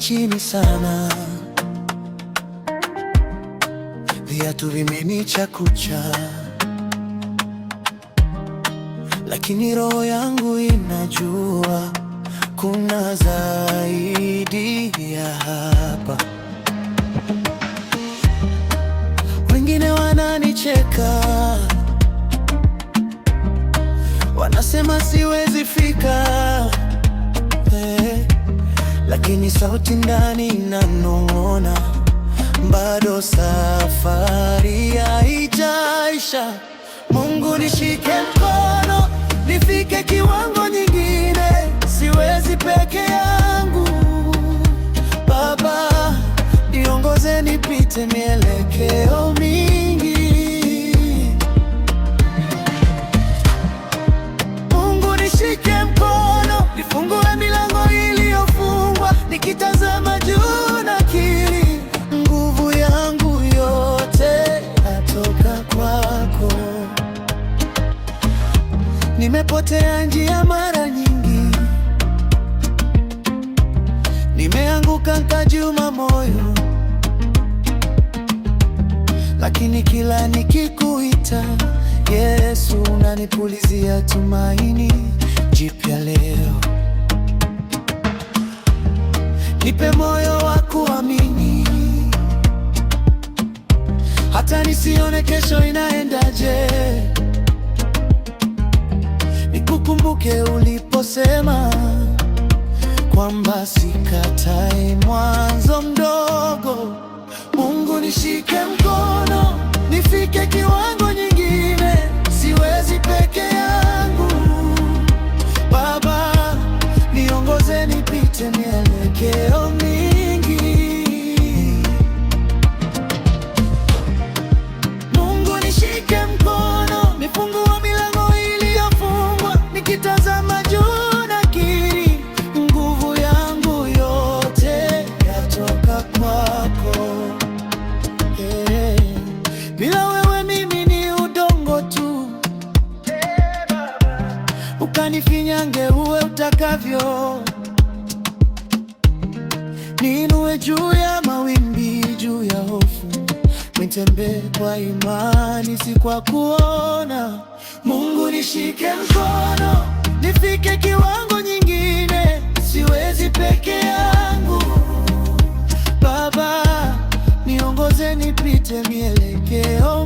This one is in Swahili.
chini sana, viatu vimenicha kucha, lakini roho yangu inajua kuna zaidi ya hapa. Wengine wananicheka, wanasema siwezi fika, lakini sauti ndani inanong'ona, bado safari haijaisha. Mungu nishike mkono, nifike kiwango nyingine, siwezi peke yangu. Baba niongoze, nipite mielekeo mingi. Mungu nishike mkono, nifungue milango iliyofungwa, nikitazama juu nakiri nguvu yangu yote natoka kwako. Nimepotea njia mara nyingi, nimeanguka nikajuma moyo, lakini kila nikikuita Yesu unanipulizia tumaini jipya leo. Nipe moyo wa kuamini, hata nisione kesho inaendaje. Nikukumbuke uliposema kwamba sikatai mwanzo mdogo. Mungu nishike mkono, nifike kiwango nyingine, siwezi peke yangu. Baba niongoze, nipite mielekeo mingi. Mungu nishike mkono, nifungue milango iliyofungwa, nikitazama juu nakiri nguvu yangu yote yatoka kwako. Bila wewe mimi ni udongo tu, ukanifinyange uwe utakavyo. Niinue juu ya mawimbi, juu ya hofu, nitembee kwa imani, si kwa kuona. Mungu nishike mkono, nifike kiwango nyingine, siwezi peke yangu. Baba niongoze, nipite mielekeo